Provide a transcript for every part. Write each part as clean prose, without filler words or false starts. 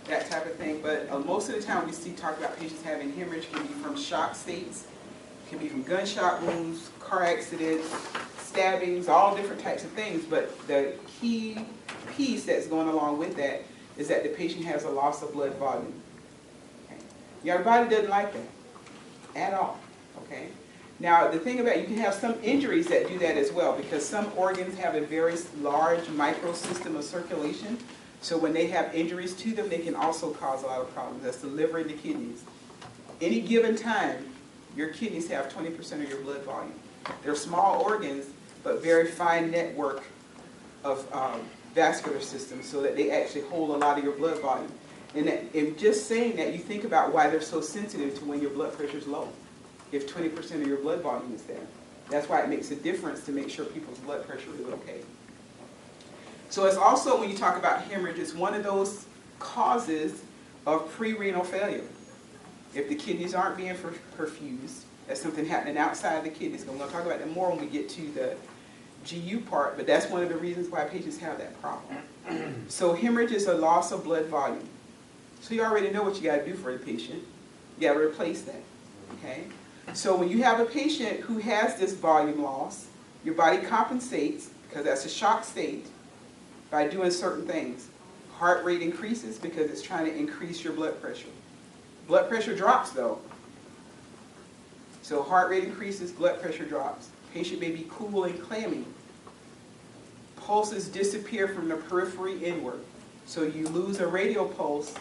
that type of thing. But most of the time we see talk about patients having hemorrhage can be from shock states, can be from gunshot wounds, car accidents, stabbings, all different types of things. But the key piece that's going along with that is that the patient has a loss of blood volume. Okay? Your body doesn't like that at all. Okay. Now the thing about, you can have some injuries that do that as well, because some organs have a very large microsystem of circulation. So when they have injuries to them, they can also cause a lot of problems. That's the liver and the kidneys. Any given time, your kidneys have 20% of your blood volume. They're small organs, but very fine network of vascular systems, so that they actually hold a lot of your blood volume. And just saying that, you think about why they're so sensitive to when your blood pressure is low, if 20% of your blood volume is there. That's why it makes a difference to make sure people's blood pressure is okay. So it's also, when you talk about hemorrhage, it's one of those causes of pre-renal failure. If the kidneys aren't being perfused, that's something happening outside the kidneys. We're going to talk about that more when we get to the GU part, but that's one of the reasons why patients have that problem. So hemorrhage is a loss of blood volume. So you already know what you got to do for the patient. You got to replace that. Okay? So when you have a patient who has this volume loss, your body compensates, because that's a shock state, by doing certain things. Heart rate increases because it's trying to increase your blood pressure. Blood pressure drops though. So heart rate increases, blood pressure drops. Patient may be cool and clammy. Pulses disappear from the periphery inward. So you lose a radial pulse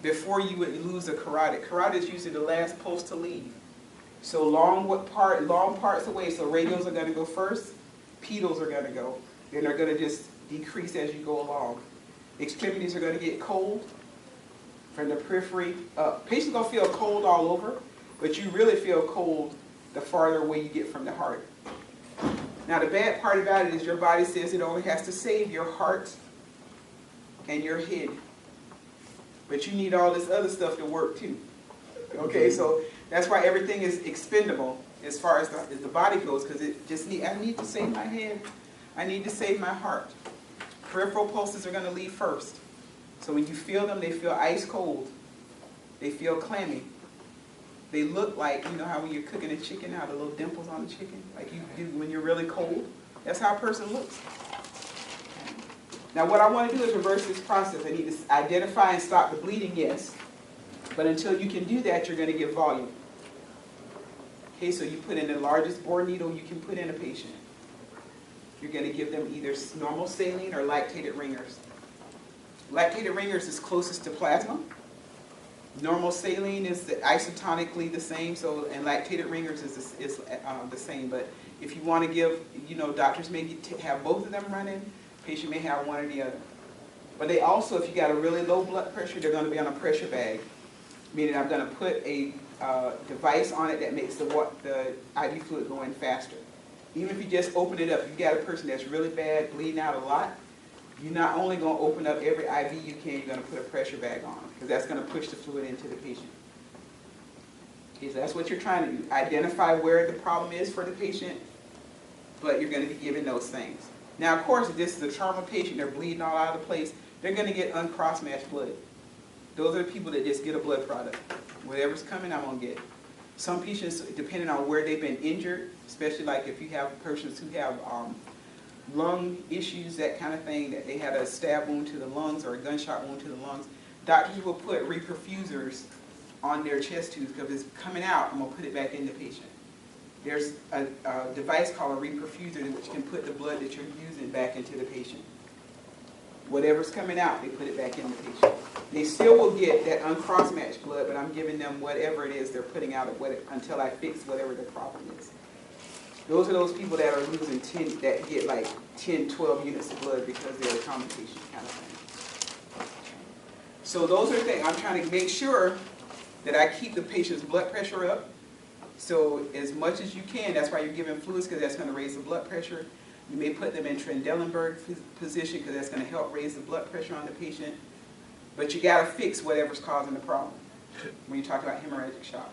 before you would lose a carotid. Carotid is usually the last pulse to leave. So long parts away, so radials are going to go first, pedals are going to go. Then they're going to just decrease as you go along. Extremities are going to get cold from the periphery up. Patients are going to feel cold all over, but you really feel cold the farther away you get from the heart. Now the bad part about it is your body says it only has to save your heart and your head. But you need all this other stuff to work too. Okay, so that's why everything is expendable as far as the body goes, because it just I need to save my head. I need to save my heart. Peripheral pulses are going to leave first. So when you feel them, they feel ice cold. They feel clammy. They look like, you know how when you're cooking a chicken, how the little dimples on the chicken, like you do when you're really cold? That's how a person looks. Now what I want to do is reverse this process. I need to identify and stop the bleeding, yes. But until you can do that, you're going to give volume. Okay, so you put in the largest bore needle you can put in a patient. You're going to give them either normal saline or lactated ringers. Lactated ringers is closest to plasma. Normal saline is isotonically the same, so, and lactated ringers is the same. But if you want to give, doctors may have both of them running. Patient may have one or the other. But they also, if you got a really low blood pressure, they're going to be on a pressure bag. Meaning I'm going to put a device on it that makes the IV fluid go in faster. Even if you just open it up, if you've got a person that's really bad, bleeding out a lot, you're not only going to open up every IV you can, you're going to put a pressure bag on, because that's going to push the fluid into the patient. Okay, so that's what you're trying to do. Identify where the problem is for the patient, but you're going to be giving those things. Now, of course, if this is a trauma patient, they're bleeding all out of the place, they're going to get uncross-matched blood. Those are the people that just get a blood product. Whatever's coming, I'm going to get. Some patients, depending on where they've been injured, especially like if you have persons who have lung issues, that kind of thing, that they had a stab wound to the lungs or a gunshot wound to the lungs, doctors will put reperfusers on their chest tubes, because if it's coming out, I'm going to put it back in the patient. There's a device called a reperfuser which can put the blood that you're using back into the patient. Whatever's coming out, they put it back in the patient. They still will get that uncross-matched blood, but I'm giving them whatever it is they're putting out until I fix whatever the problem is. Those are those people that are losing that get like 10, 12 units of blood because they're a trauma patient kind of thing. So those are the things. I'm trying to make sure that I keep the patient's blood pressure up. So as much as you can, that's why you're giving fluids, because that's going to raise the blood pressure. You may put them in Trendelenburg position, because that's going to help raise the blood pressure on the patient. But you got to fix whatever's causing the problem when you talk about hemorrhagic shock.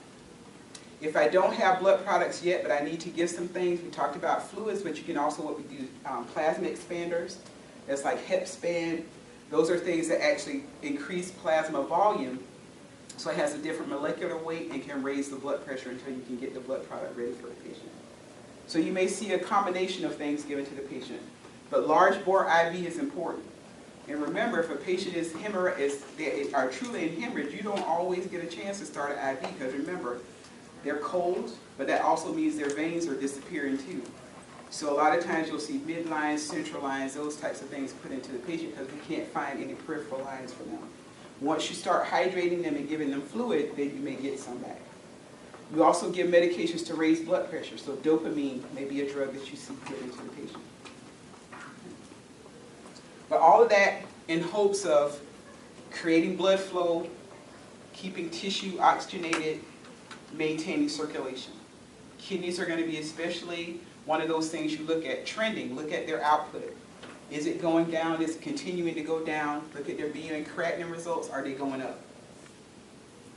If I don't have blood products yet, but I need to give some things, we talked about fluids, but you can also, what we do, plasma expanders. That's like Hep span. Those are things that actually increase plasma volume, so it has a different molecular weight and can raise the blood pressure until you can get the blood product ready for the patient. So you may see a combination of things given to the patient, but large bore IV is important. And remember, if a patient they are truly in hemorrhage, you don't always get a chance to start an IV, because remember, they're cold, but that also means their veins are disappearing too. So a lot of times you'll see midlines, central lines, those types of things put into the patient because we can't find any peripheral lines for them. Once you start hydrating them and giving them fluid, then you may get some back. You also give medications to raise blood pressure, so dopamine may be a drug that you see given to the patient. But all of that in hopes of creating blood flow, keeping tissue oxygenated, maintaining circulation. Kidneys are going to be especially one of those things you look at. Trending, look at their output. Is it going down? Is it continuing to go down? Look at their BU and creatinine results. Are they going up?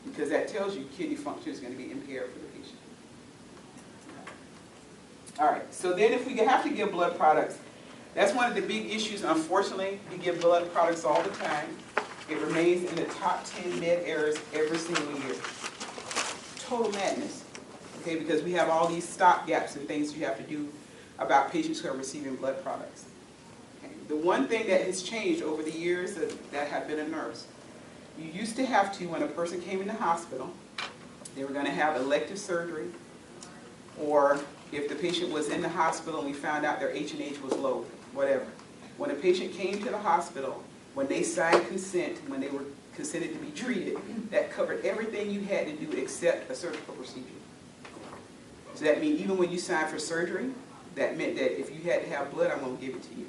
Because that tells you kidney function is going to be impaired for the patient. All right, so then if we have to give blood products, that's one of the big issues. Unfortunately, we give blood products all the time. It remains in the top 10 med errors every single year. Total madness, okay, because we have all these stop gaps and things you have to do about patients who are receiving blood products. Okay. The one thing that has changed over the years that have been a nurse, you used to have to, when a person came in the hospital, they were going to have elective surgery, or if the patient was in the hospital and we found out their H&H was low, whatever. When a patient came to the hospital, when they signed consent, when they were consented to be treated, that covered everything you had to do except a surgical procedure. So that means even when you signed for surgery, that meant that if you had to have blood, I'm going to give it to you.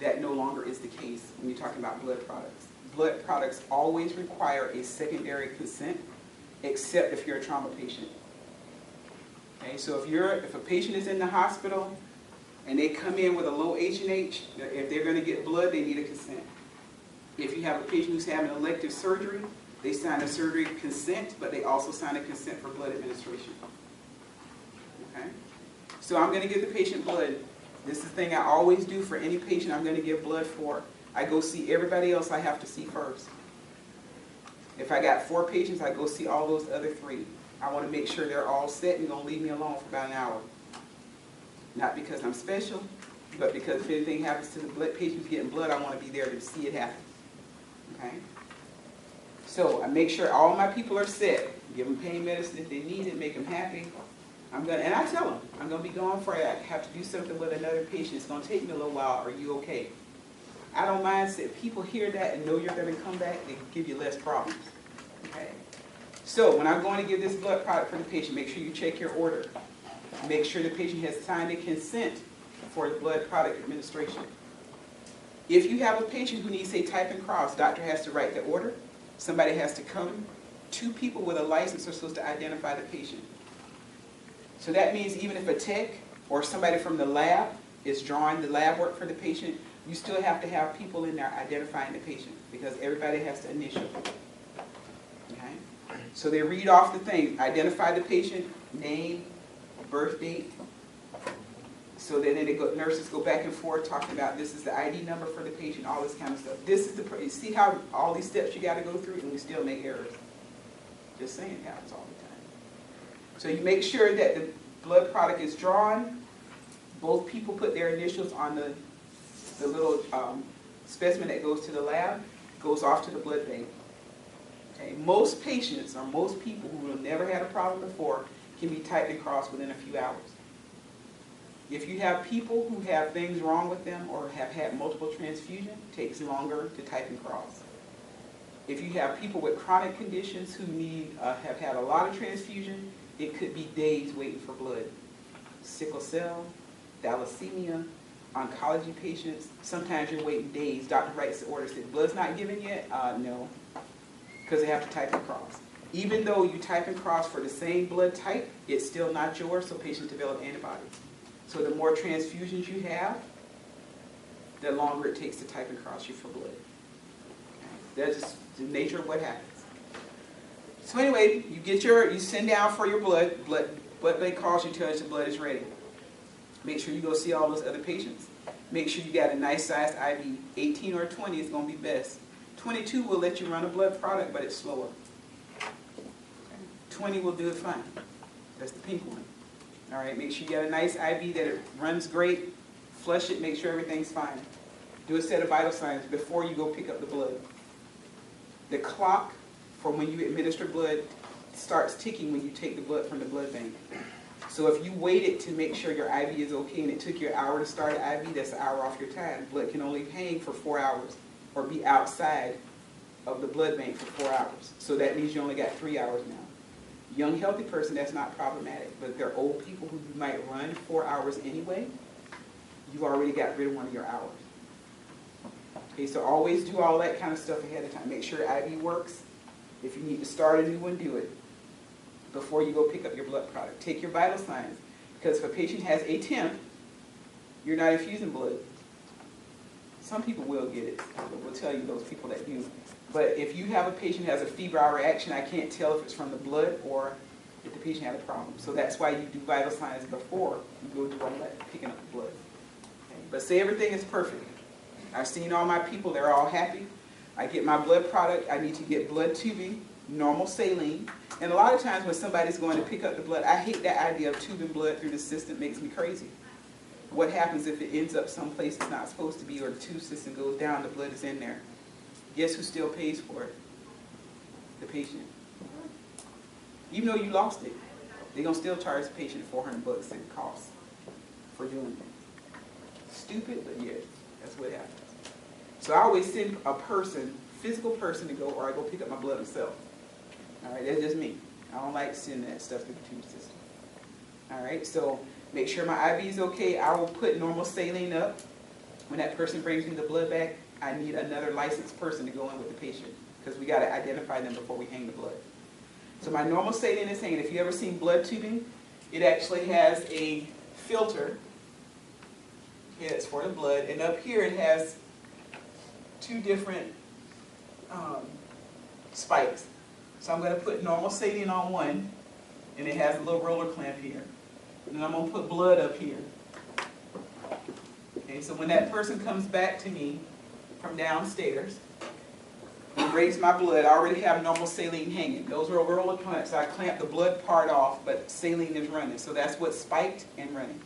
That no longer is the case when you're talking about blood products. Blood products always require a secondary consent, except if you're a trauma patient. Okay, so if a patient is in the hospital and they come in with a low H&H, if they're going to get blood, they need a consent. If you have a patient who's having elective surgery, they sign a surgery consent, but they also sign a consent for blood administration. Okay? So I'm going to give the patient blood. This is the thing I always do for any patient I'm going to give blood for. I go see everybody else I have to see first. If I got 4 patients, I go see all those other 3. I want to make sure they're all set and going to leave me alone for about an hour. Not because I'm special, but because if anything happens to the blood patient who's getting blood, I want to be there to see it happen. Okay? So I make sure all my people are set. Give them pain medicine if they need it, make them happy. And I tell them, I'm going to be gone for I have to do something with another patient. It's going to take me a little while. Are you okay? I don't mind if people hear that and know you're going to come back, they give you less problems. Okay? So when I'm going to give this blood product for the patient, make sure you check your order. Make sure the patient has signed a consent for the blood product administration. If you have a patient who needs, say, type and cross, doctor has to write the order. Somebody has to come. 2 people with a license are supposed to identify the patient. So that means even if a tech or somebody from the lab is drawing the lab work for the patient, you still have to have people in there identifying the patient because everybody has to initial. Okay? So they read off the thing, identify the patient, name, birth date. So then nurses go back and forth talking about this is the ID number for the patient, all this kind of stuff. This is you see how all these steps you got to go through and we still make errors. Just saying it happens all the time. So you make sure that the blood product is drawn. Both people put their initials on the little specimen that goes to the lab, goes off to the blood bank. Okay. Most patients or most people who have never had a problem before can be typed and crossed within a few hours. If you have people who have things wrong with them or have had multiple transfusions, it takes longer to type and cross. If you have people with chronic conditions who have had a lot of transfusion, it could be days waiting for blood. Sickle cell, thalassemia, oncology patients, sometimes you're waiting days. Doctor writes the order, says, blood's not given yet? No, because they have to type and cross. Even though you type and cross for the same blood type, it's still not yours, so patients develop antibodies. So the more transfusions you have, the longer it takes to type and cross you for blood. Okay. That's just the nature of what happens. So anyway, you send down for your blood bank calls you, tells you the blood is ready. Make sure you go see all those other patients. Make sure you got a nice sized IV. 18 or 20 is going to be best. 22 will let you run a blood product, but it's slower. 20 will do it fine. That's the pink one. All right, make sure you got a nice IV that it runs great. Flush it, make sure everything's fine. Do a set of vital signs before you go pick up the blood. The clock for when you administer blood starts ticking when you take the blood from the blood bank. So if you waited to make sure your IV is okay and it took you an hour to start an IV, that's an hour off your time. Blood can only hang for 4 hours or be outside of the blood bank for 4 hours. So that means you only got 3 hours now. Young, healthy person, that's not problematic. But if they're old people who might run 4 hours anyway, you've already got rid of one of your hours. Okay, so always do all that kind of stuff ahead of time. Make sure IV works. If you need to start a new one, do it before you go pick up your blood product. Take your vital signs, because if a patient has a temp, you're not infusing blood. Some people will get it. We'll tell you those people that do. But if you have a patient who has a febrile reaction, I can't tell if it's from the blood or if the patient had a problem. So that's why you do vital signs before you go do all that picking up the blood. Okay? But say everything is perfect. I've seen all my people, they're all happy. I get my blood product, I need to get blood tubing, normal saline. And a lot of times when somebody's going to pick up the blood, I hate that idea of tubing blood through the system. It makes me crazy. What happens if it ends up someplace it's not supposed to be, or the tube system goes down, the blood is in there? Guess who still pays for it? The patient. Even though you lost it, they're going to still charge the patient $400 in costs for doing it. Stupid, but yeah, that's what happens. So I always send a person, physical person, to go, or I go pick up my blood myself. All right, that's just me. I don't like sending that stuff through the tube system. All right, so make sure my IV is okay. I will put normal saline up. When that person brings me the blood back, I need another licensed person to go in with the patient, because we got to identify them before we hang the blood. So my normal saline is hanging. If you ever seen blood tubing, it actually has a filter. Yeah, it's for the blood, and up here it has 2 different spikes. So I'm going to put normal saline on one, and it has a little roller clamp here. And then I'm going to put blood up here. Okay, so when that person comes back to me from downstairs and raise my blood, I already have normal saline hanging. Those are roller clamps. So I clamp the blood part off, but saline is running. So that's what's spiked and running.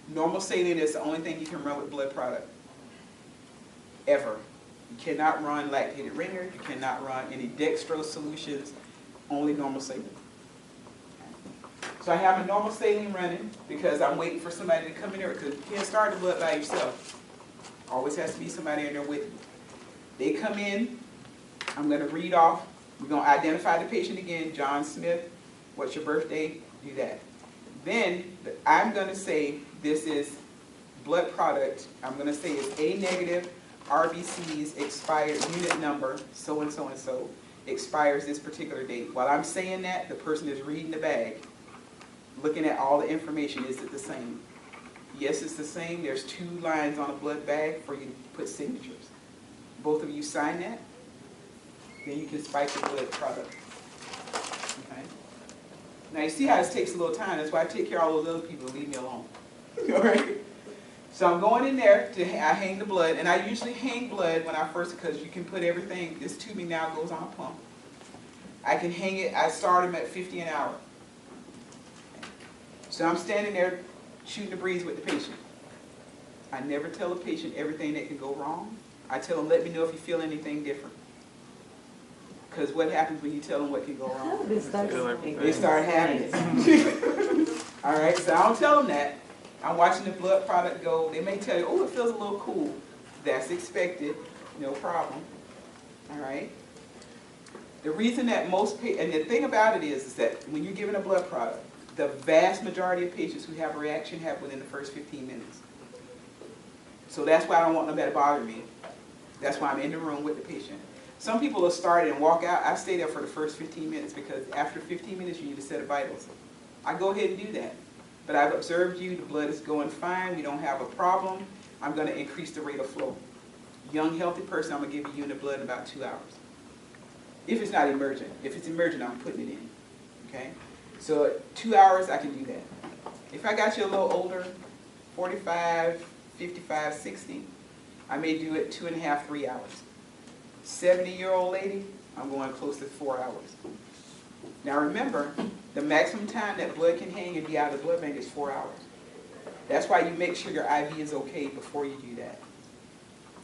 Normal saline is the only thing you can run with blood product. Ever. You cannot run lactated ringer. You cannot run any dextrose solutions. Only normal saline. So I have a normal saline running because I'm waiting for somebody to come in there, because you can't start the blood by yourself. Always has to be somebody in there with you. They come in. I'm going to read off. We're going to identify the patient again. John Smith. What's your birthday? Do that. Then I'm going to say this is blood product. I'm going to say it's A negative. RBCs expired unit number, so and so and so, expires this particular date. While I'm saying that, the person is reading the bag, looking at all the information. Is it the same? Yes, it's the same. There's 2 lines on a blood bag for you to put signatures. Both of you sign that, then you can spike the blood product. Okay? Now you see how this takes a little time. That's why I take care of all those other people. Leave me alone. All right? So I'm going in there to I hang the blood, and I usually hang blood when I first, because you can put everything. This tubing now goes on a pump. I can hang it. I start them at 50 an hour. So I'm standing there shooting the breeze with the patient. I never tell a patient everything that can go wrong. I tell them, let me know if you feel anything different. Because what happens when you tell them what can go wrong? They start having it. All right, so I don't tell them that. I'm watching the blood product go. They may tell you, oh, it feels a little cool. That's expected. No problem. All right? The reason that and the thing about it is that when you're giving a blood product, the vast majority of patients who have a reaction have within the first 15 minutes. So that's why I don't want nobody to bother me. That's why I'm in the room with the patient. Some people will start and walk out. I stay there for the first 15 minutes, because after 15 minutes, you need a set of vitals. I go ahead and do that. But I've observed you, the blood is going fine, we don't have a problem. I'm going to increase the rate of flow. Young, healthy person, I'm going to give you unit of blood in about 2 hours. If it's not emergent. If it's emergent, I'm putting it in. Okay? So 2 hours, I can do that. If I got you a little older, 45, 55, 60, I may do it 2.5, 3 hours. 70-year-old lady, I'm going close to 4 hours. Now remember, the maximum time that blood can hang and be out of the blood bank is 4 hours. That's why you make sure your IV is okay before you do that.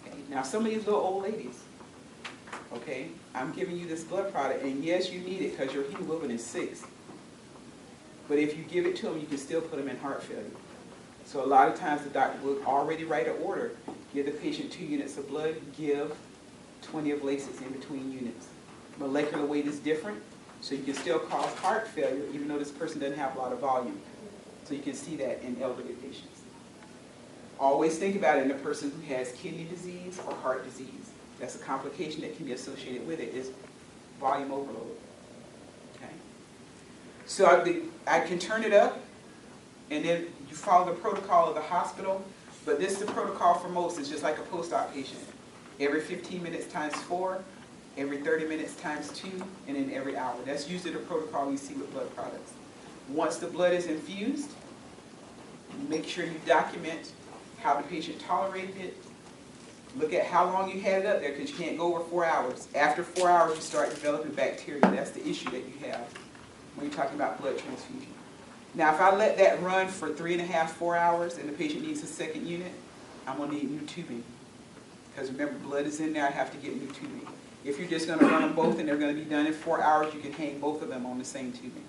Okay? Now some of these little old ladies, okay, I'm giving you this blood product, and yes, you need it because your hemoglobin is 6. But if you give it to them, you can still put them in heart failure. So a lot of times the doctor will already write an order, give the patient 2 units of blood, give 20 of Lasix in between units. Molecular weight is different, so you can still cause heart failure even though this person doesn't have a lot of volume. So you can see that in elderly patients. Always think about it in a person who has kidney disease or heart disease. That's a complication that can be associated with it, is volume overload. Okay? So I can turn it up, and then you follow the protocol of the hospital, but this is the protocol for most. It's just like a post-op patient. Every 15 minutes times 4, every 30 minutes times 2, and then every hour. That's usually the protocol you see with blood products. Once the blood is infused, make sure you document how the patient tolerated it. Look at how long you had it up there, because you can't go over 4 hours. After 4 hours, you start developing bacteria. That's the issue that you have when you're talking about blood transfusion. Now, if I let that run for 3.5, 4 hours, and the patient needs a second unit, I'm going to need new tubing. Because remember, blood is in there, I have to get new tubing. If you're just going to run them both and they're going to be done in 4 hours, you can hang both of them on the same tubing.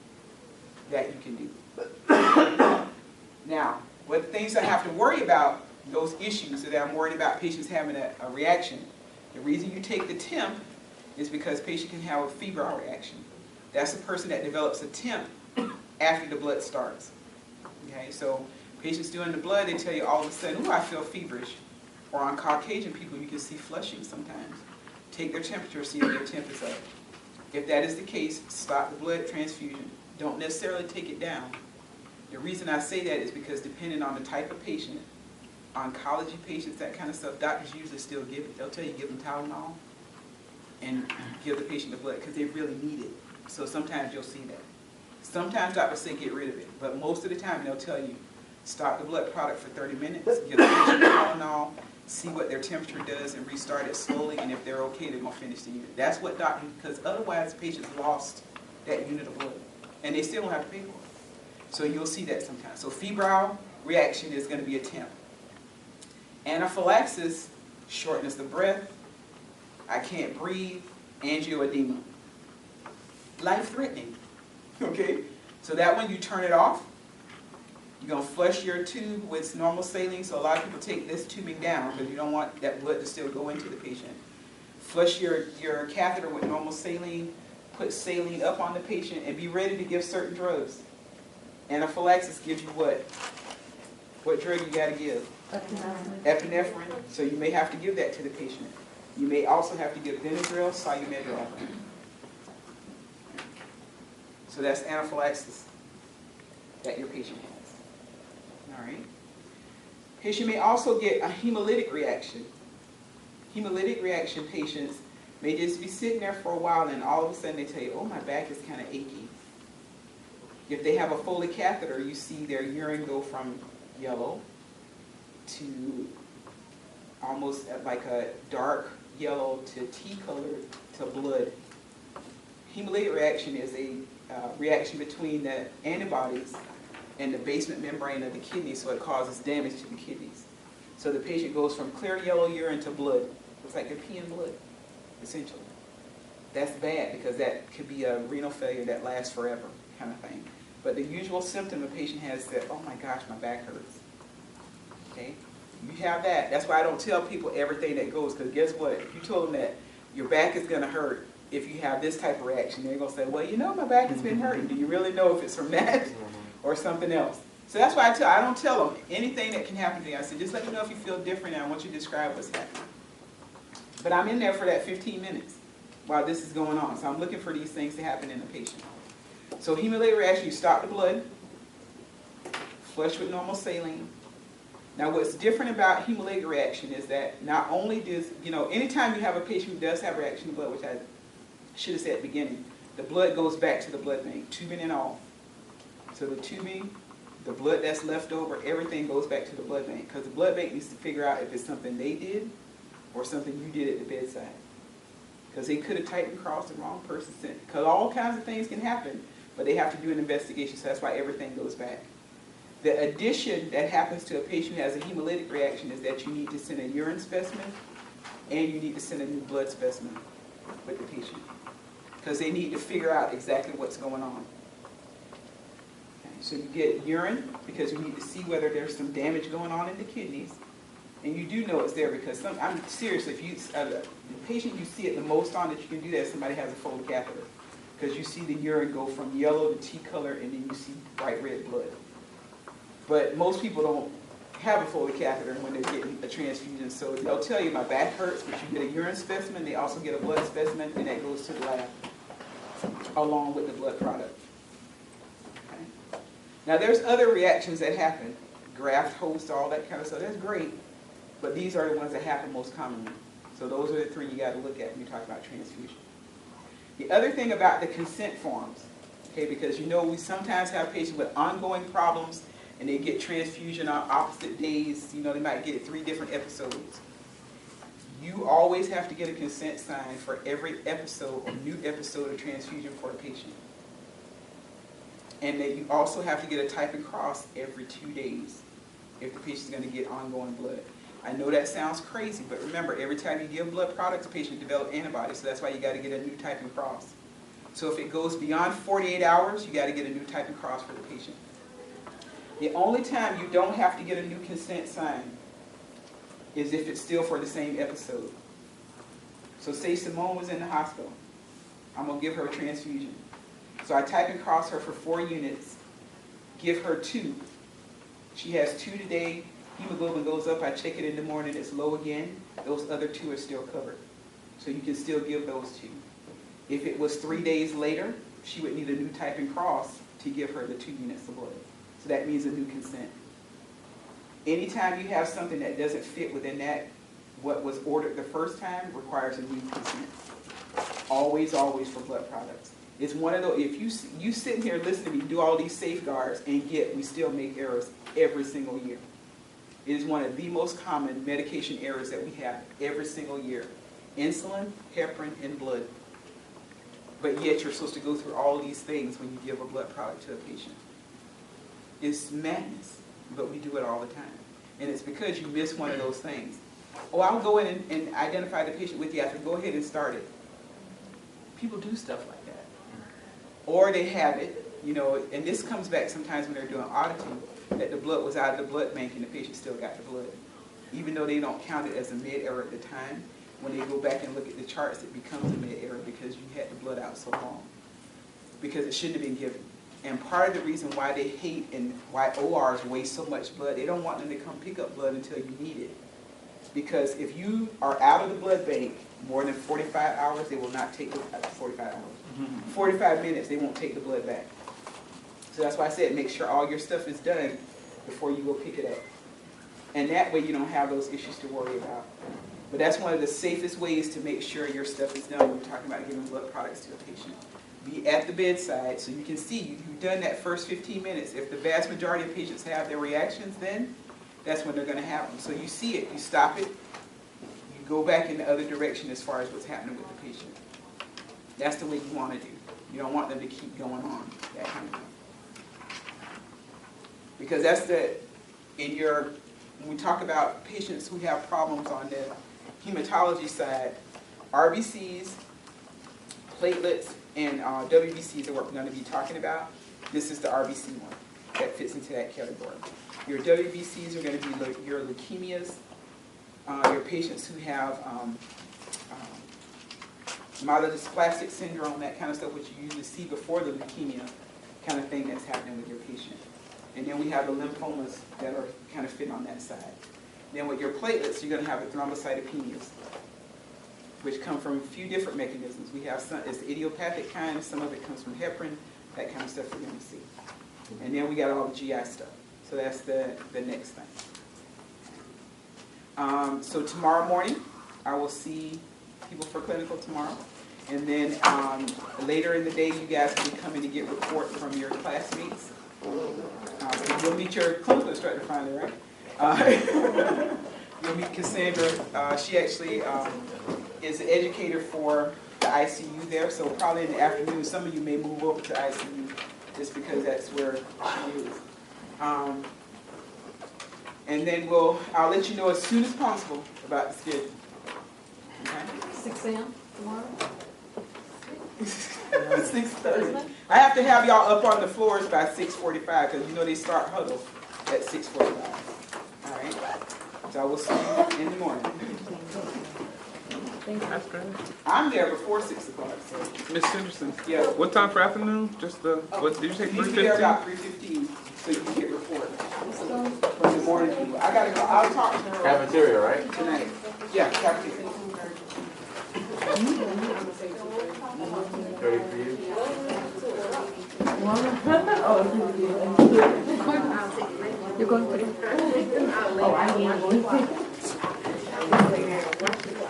That you can do. Now, what the things I have to worry about, those issues that I'm worried about patients having a reaction, the reason you take the temp is because patient can have a febrile reaction. That's a person that develops a temp after the blood starts. Okay, so patients doing the blood, they tell you all of a sudden, ooh, I feel feverish. Or on Caucasian people, you can see flushing sometimes. Take their temperature, see if their temp is up. If that is the case, stop the blood transfusion. Don't necessarily take it down. The reason I say that is because depending on the type of patient, oncology patients, that kind of stuff, doctors usually still give it. They'll tell you give them Tylenol and give the patient the blood because they really need it. So sometimes you'll see that. Sometimes doctors say get rid of it, but most of the time they'll tell you stop the blood product for 30 minutes, give the patient Tylenol, see what their temperature does, and restart it slowly, and if they're okay, they're going to finish the unit. That's what doctors, because otherwise patients lost that unit of blood, and they still don't have to pay for it. So you'll see that sometimes. So febrile reaction is going to be a temp. Anaphylaxis, shortness of breath, I can't breathe, angioedema. Life-threatening, okay? So that one, you turn it off. You're going to flush your tube with normal saline, so a lot of people take this tubing down because you don't want that blood to still go into the patient. Flush your catheter with normal saline, put saline up on the patient, and be ready to give certain drugs. Anaphylaxis gives you what? What drug you got to give? Epinephrine. So you may have to give that to the patient. You may also have to give Benadryl, Solu-Medrol. So that's anaphylaxis that your patient has. All right. Patient may also get a hemolytic reaction. Hemolytic reaction patients may just be sitting there for a while and all of a sudden they tell you, oh, my back is kind of achy. If they have a Foley catheter, you see their urine go from yellow to almost like a dark yellow to tea-colored to blood. Hemolytic reaction is a reaction between the antibodies and the basement membrane of the kidney, so it causes damage to the kidneys. So the patient goes from clear yellow urine to blood. Looks like they're peeing blood, essentially. That's bad because that could be a renal failure that lasts forever kind of thing. But the usual symptom a patient has is that, oh my gosh, my back hurts. Okay? You have that. That's why I don't tell people everything that goes, because guess what? If you told them that your back is going to hurt if you have this type of reaction, they're going to say, well, you know, my back has been hurting. Do you really know if it's from that or something else? So that's why I don't tell them anything that can happen to you. I said, just let me know if you feel different, and I want you to describe what's happening. But I'm in there for that 15 minutes while this is going on. So I'm looking for these things to happen in the patient. So hemolytic reaction, you stop the blood, flush with normal saline. Now what's different about hemolytic reaction is that not only does, anytime you have a patient who does have reaction to blood, which I should have said at the beginning, the blood goes back to the blood bank, tubing and all. So the tubing the blood that's left over, everything goes back to the blood bank, because the blood bank needs to figure out if it's something they did or something you did at the bedside. Because they could have typed and crossed the wrong person sent. Because all kinds of things can happen, but they have to do an investigation, so that's why everything goes back. The addition that happens to a patient who has a hemolytic reaction is that you need to send a urine specimen and you need to send a new blood specimen with the patient, because they need to figure out exactly what's going on. Okay, so you get urine because you need to see whether there's some damage going on in the kidneys, and you do know it's there because I'm seriously, if you the patient you see it the most on that you can do that is somebody has a Foley catheter, because you see the urine go from yellow to tea color and then you see bright red blood. But most people don't have a Foley catheter when they're getting a transfusion, so they'll tell you my back hurts, but you get a urine specimen, they also get a blood specimen, and that goes to the lab along with the blood product. Okay. Now there's other reactions that happen, graft host, all that kind of stuff, that's great, but these are the ones that happen most commonly. So those are the three you got to look at when you talk about transfusion. The other thing about the consent forms, okay, because you know we sometimes have patients with ongoing problems and they get transfusion on opposite days, you know, they might get it 3 different episodes. You always have to get a consent signed for every episode or new episode of transfusion for a patient. And then you also have to get a type and cross every 2 days if the patient's going to get ongoing blood. I know that sounds crazy, but remember, every time you give blood products, the patient develops antibodies, so that's why you got to get a new type and cross. So if it goes beyond 48 hours, you got to get a new type and cross for the patient. The only time you don't have to get a new consent signed is if it's still for the same episode. So say Simone was in the hospital. I'm going to give her a transfusion. So I type and cross her for 4 units, give her 2. She has 2 today. Hemoglobin goes up, I check it in the morning, it's low again. Those other 2 are still covered. So you can still give those 2. If it was 3 days later, she would need a new type and cross to give her the 2 units of blood. So that means a new consent. Anytime you have something that doesn't fit within that, what was ordered the first time requires a new consent. Always, always for blood products. It's one of those, if you sitting here listening to me do all these safeguards and yet we still make errors every single year. It is one of the most common medication errors that we have every single year. Insulin, heparin, and blood. But yet you're supposed to go through all these things when you give a blood product to a patient. It's madness, but we do it all the time. And it's because you miss one of those things. Oh, I'll go in and identify the patient with you after. Go ahead and start it. People do stuff like that. Or they have it, you know, and this comes back sometimes when they're doing auditing, that the blood was out of the blood bank and the patient still got the blood. Even though they don't count it as a mid-error at the time, when they go back and look at the charts, it becomes a mid-error because you had the blood out so long. Because it shouldn't have been given. And part of the reason why they hate and why ORs waste so much blood, they don't want them to come pick up blood until you need it. Because if you are out of the blood bank more than 45 hours, they will not take the 45 hours. 45 minutes, they won't take the blood back. So that's why I said make sure all your stuff is done before you go pick it up. And that way you don't have those issues to worry about. But that's one of the safest ways to make sure your stuff is done when we're talking about giving blood products to a patient. Be at the bedside so you can see you've done that first 15 minutes. If the vast majority of patients have their reactions then, that's when they're going to have them. So you see it, you stop it, you go back in the other direction as far as what's happening with the patient. That's the way you want to do. You don't want them to keep going on, that kind of thing. Because that's when we talk about patients who have problems on the hematology side, RBCs, platelets, and WBCs are what we're going to be talking about. This is the RBC one that fits into that category. Your WBCs are going to be your leukemias, your patients who have myelodysplastic syndrome, that kind of stuff, which you usually see before the leukemia kind of thing that's happening with your patient. And then we have the lymphomas that are kind of fit on that side. Then with your platelets, you're going to have the thrombocytopenias, which come from a few different mechanisms. We have some, it's the idiopathic kind, some of it comes from heparin, that kind of stuff we're going to see. And then we got all the GI stuff. So that's the next thing. So tomorrow morning, I will see people for clinical tomorrow. And then later in the day, you guys will be coming to get report from your classmates You'll meet your clinical instructor finally, right? You'll meet Cassandra. She actually is an educator for the ICU there, so probably in the afternoon, some of you may move over to ICU just because that's where she is. And then I'll let you know as soon as possible about the schedule. Okay? 6 a.m. tomorrow? 6:30. I have to have y'all up on the floors by 6:45 because you know they start huddle at 6:45. All right? So I will see you in the morning. That's great. I'm there before 6 o'clock. So Miss Henderson, yeah, what time for afternoon? Just what did you say? you need to be there 3:15? about 3:15 so you can get report from the morning people. I gotta go. I'll talk to her Cafeteria, right? tonight. Yeah, cafeteria. 30 for you. You're going to? Oh, I am going.